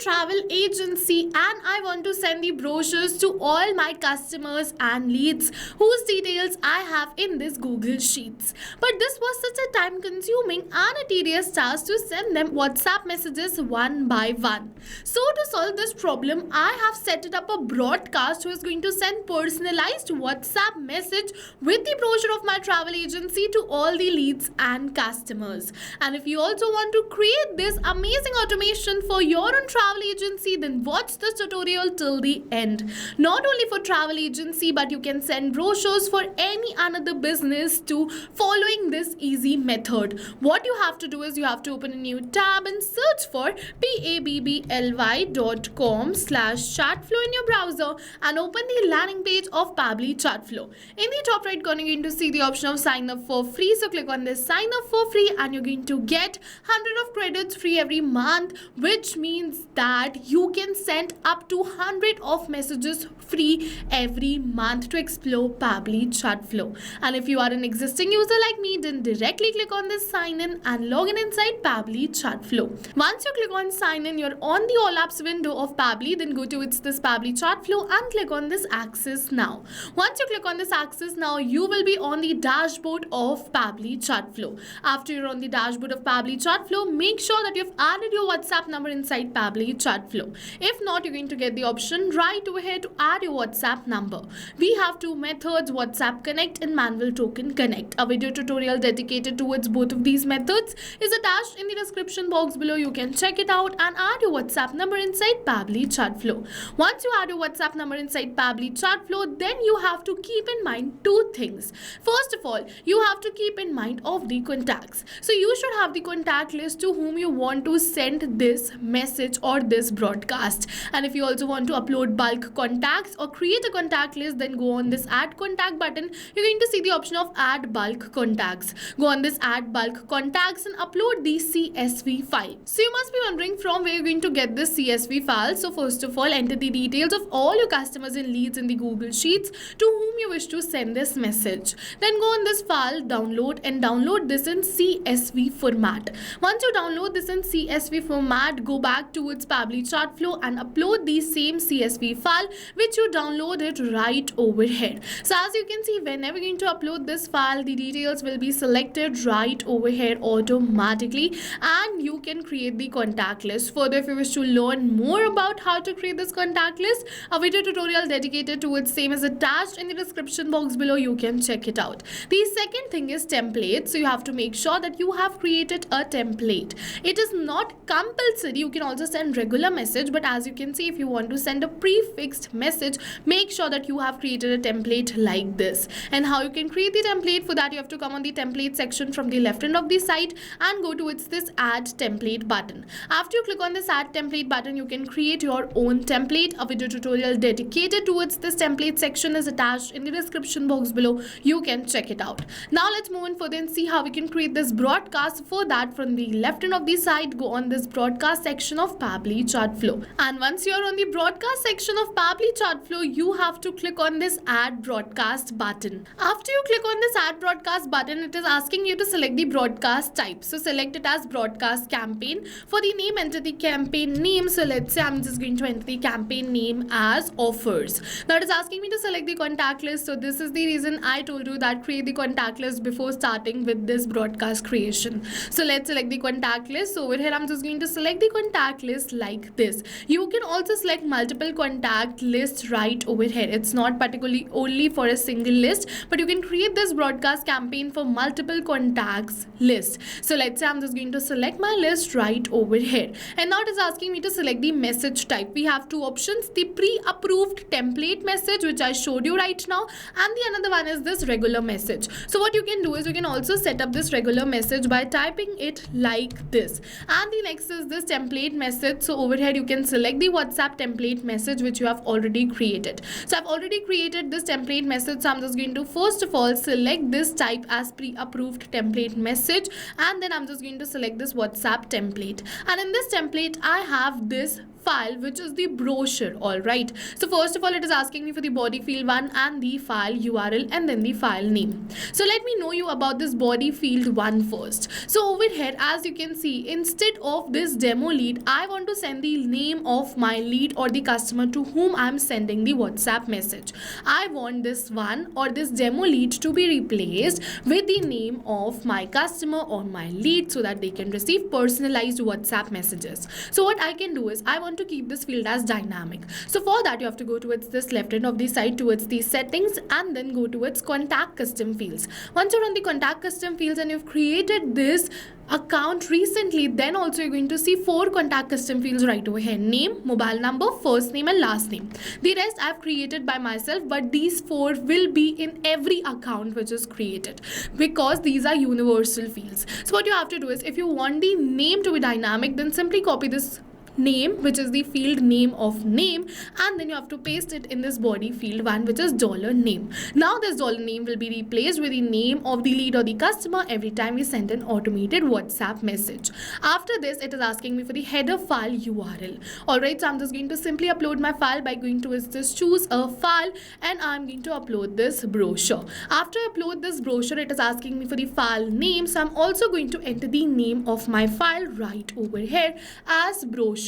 travel agency and I want to send the brochures to all my customers and leads whose details I have in this Google Sheets. But this was such a time consuming and a tedious task to send them WhatsApp messages one by one. So to solve this problem, I have set it up a broadcast who is going to send personalized WhatsApp message with the brochure of my travel agency to all the leads and customers. And if you also want to create this amazing automation for your own travel agency, then watch this tutorial till the end. Not only for travel agency, but you can send brochures for any another business too following this easy method. What you have to do is you have to open a new tab and search for pabbly.com/chatflow in your browser and open the landing page of Pabbly Chatflow. In the top right corner, you're going to see the option of sign up for free. So click on this sign up for free and you're going to get 100 of credits free every month, which means that you can send up to 100 of messages free every month to explore Pabbly Chatflow. And if you are an existing user like me, then directly click on this sign in and log in inside Pabbly Chatflow. Once you click on sign in, you're on the all apps window of Pabbly. Then go to this Pabbly Chatflow and click on this access now. Once you click on this access now, you will be on the dashboard of Pabbly Chatflow. After you're on the dashboard of Pabbly Chatflow, make sure that you've added your WhatsApp number inside Pabbly Chatflow. If not, you're going to get the option right over here to add your WhatsApp number. We have two methods, WhatsApp Connect and Manual Token Connect. A video tutorial dedicated towards both of these methods is attached in the description box below. You can check it out and add your WhatsApp number inside Pabbly Chatflow. Once you add your WhatsApp number inside Pabbly Chatflow, then you have to keep in mind two things. First of all, you have to keep in mind of the contacts. So you should have the contact list to whom you want to send this message or this broadcast. And if you also want to upload bulk contacts or create a contact list, then go on this add contact button. You're going to see the option of add bulk contacts. Go on this add bulk contacts and upload the CSV file. So you must be wondering from where you're going to get this CSV file. So first of all, enter the details of all your customers and leads in the Google Sheets to whom you wish to send this message. Then go on this file, download, and download this in CSV format. Once you download this in CSV format, go back towards Pabbly Chatflow and upload the same CSV file which you downloaded right over here. So as you can see, whenever you're going to upload this file, the details will be selected right over here automatically and you can create the contact list. Further, if you wish to learn more about how to create this contact list, a video tutorial dedicated towards same is attached in the description box below. You can check it out. The second thing is template. So you have to make sure that you have created a template. It is not compulsory. You can also send regular message, but as you can see, if you want to send a prefixed message, make sure that you have created a template like this. And how you can create the template, for that you have to come on the template section from the left end of the site and go towards this add template button. After you click on this add template button, you can create your own template. A video tutorial dedicated towards this template section is attached in the description box below. You can check it out. Now let's move on further and see how we can create this broadcast. For that, from the left end of the site, go on this broadcast section of Pabbly Chatflow. And once you're on the broadcast section of Pabbly Chatflow, you have to click on this add broadcast button. After you click on this add broadcast button, it is asking you to select the broadcast type. So select it as broadcast campaign. For the name, enter the campaign name. So let's say I'm just going to enter the campaign name as offers. Now it is asking me to select the contact list. So this is the reason I told you that create the contact list before starting with this broadcast creation. So let's select the contact list. So over here, I'm just going to select the contact list like this. You can also select multiple contact lists right over here. It's not particularly only for a single list, but you can create this broadcast campaign for multiple contacts list. So let's say I'm just going to select my list right over here. And now it is asking me to select the message type. We have two options, the pre-approved template message, which I showed you right now, and the another one is this regular message. So what you can do is you can also set up this regular message by typing it like this. And the next is this template message. So over here you can select the WhatsApp template message which you have already created. So I've already created this template message. So I'm just going to first of all select this type as pre-approved template message, and then I'm just going to select this WhatsApp template. And in this template I have this file, which is the brochure. All right, so first of all, it is asking me for the body field 1 and the file URL and then the file name. So let me know you about this body field 1 first. So over here, as you can see, instead of this demo lead, I want to send the name of my lead or the customer to whom I'm sending the WhatsApp message. I want this one or this demo lead to be replaced with the name of my customer or my lead so that they can receive personalized WhatsApp messages. So what I can do is I want to keep this field as dynamic. So for that, you have to go towards this left end of the site towards the settings and then go towards contact custom fields. Once you're on the contact custom fields and you've created this account recently, then also you're going to see 4 contact custom fields right over here: name, mobile number, first name and last name. The rest I've created by myself, but these 4 will be in every account which is created because these are universal fields. So what you have to do is, if you want the name to be dynamic, then simply copy this name, which is the field name of name, and then you have to paste it in this body field 1, which is $name. Now this $name will be replaced with the name of the lead or the customer every time we send an automated WhatsApp message. After this, it is asking me for the header file URL. Alright, so I'm just going to simply upload my file by going to this choose a file, and I'm going to upload this brochure. After I upload this brochure, it is asking me for the file name, so I'm also going to enter the name of my file right over here as brochure.pdf.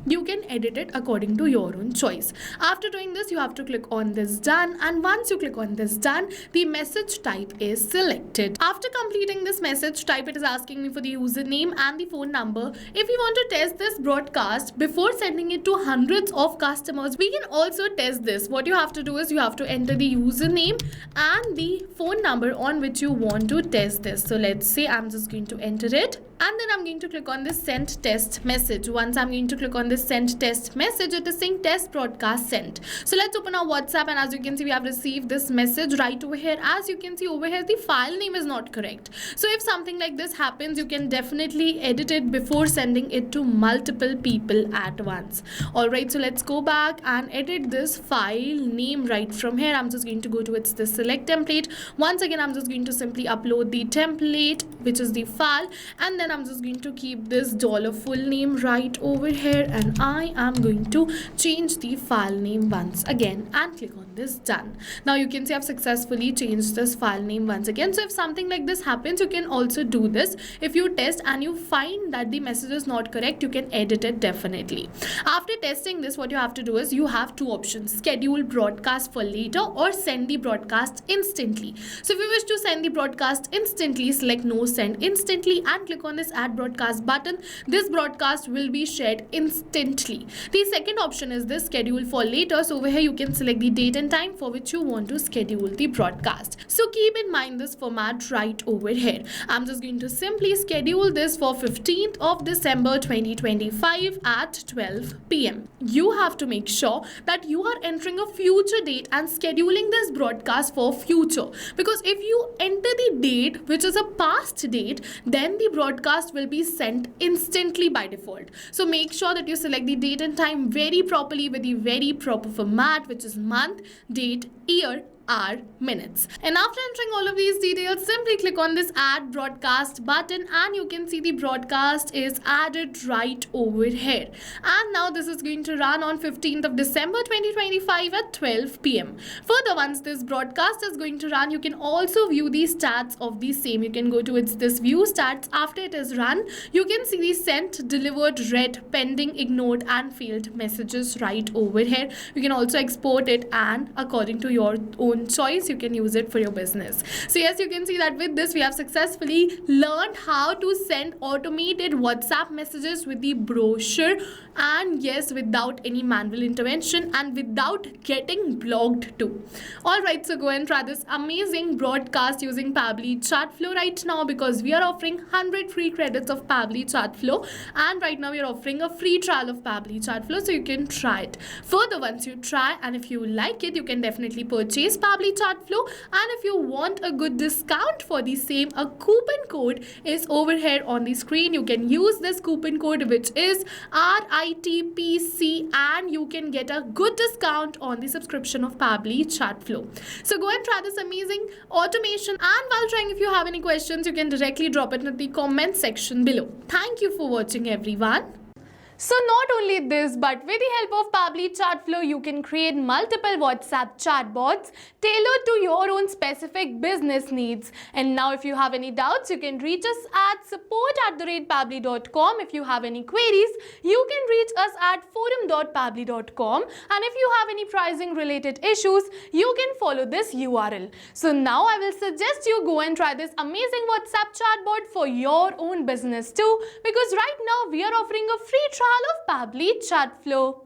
You can edit it according to your own choice. After doing this, you have to click on this done, and once you click on this done, the message type is selected. After completing this message type, it is asking me for the username and the phone number. If we want to test this broadcast before sending it to hundreds of customers, we can also test this. What you have to do is you have to enter the username and the phone number on which you want to test this. So let's say I'm just going to enter it, and then I'm going to click on this send test message. Once I'm going to click on this send test message, it is saying test broadcast sent. So let's open our WhatsApp, and as you can see, we have received this message right over here. As you can see over here, the file name is not correct. So if something like this happens, you can definitely edit it before sending it to multiple people at once. Alright, so let's go back and edit this file name right from here. I'm just going to go towards the select template. Once again, I'm just going to simply upload the template, which is the file, and then I'm just going to keep this full name right over here, and I am going to change the file name once again and click on this done. Now you can see I've successfully changed this file name once again. So if something like this happens, you can also do this. If you test and you find that the message is not correct, you can edit it definitely. After testing this, what you have to do is you have 2 options: schedule broadcast for later or send the broadcast instantly. So if you wish to send the broadcast instantly, select no send instantly and click on this add broadcast button. This broadcast will be shared instantly. The second option is this schedule for later. So over here you can select the date and time for which you want to schedule the broadcast. So keep in mind this format right over here. I'm just going to simply schedule this for 15th of December 2025 at 12 p.m. You have to make sure that you are entering a future date and scheduling this broadcast for future, because if you enter the date which is a past date, then the broadcast will be sent instantly by default. So make sure that you select the date and time very properly with the very proper format, which is month, date, year, hour, minutes. And after entering all of these details, simply click on this add broadcast button, and you can see the broadcast is added right over here. And now this is going to run on 15th of December 2025 at 12 p.m. Further, once this broadcast is going to run, you can also view the stats of the same. You can go to this view stats. After it is run, you can see the sent, delivered, read, pending, ignored and failed messages right over here. You can also export it, and according to your own choice, you can use it for your business. So yes, you can see that with this we have successfully learned how to send automated WhatsApp messages with the brochure, and yes, without any manual intervention and without getting blocked too. Alright, so go and try this amazing broadcast using Pabbly Chatflow right now, because we are offering 100 free credits of Pabbly Chatflow, and right now we are offering a free trial of Pabbly Chatflow, so you can try it. Further, once you try and if you like it, you can definitely purchase Pabbly Chatflow, and if you want a good discount for the same, a coupon code is over here on the screen. You can use this coupon code, which is RITPC, and you can get a good discount on the subscription of Pabbly Chatflow. So go and try this amazing automation, and while trying, if you have any questions, you can directly drop it in the comment section below. Thank you for watching, everyone. So not only this, but with the help of Pabbly Chatflow, you can create multiple WhatsApp chatbots tailored to your own specific business needs. And now if you have any doubts, you can reach us at support@pabbly.com. If you have any queries, you can reach us at forum.pabbly.com. And if you have any pricing related issues, you can follow this URL. So now I will suggest you go and try this amazing WhatsApp chatbot for your own business too, because right now we are offering a free trial of Pabbly Chatflow.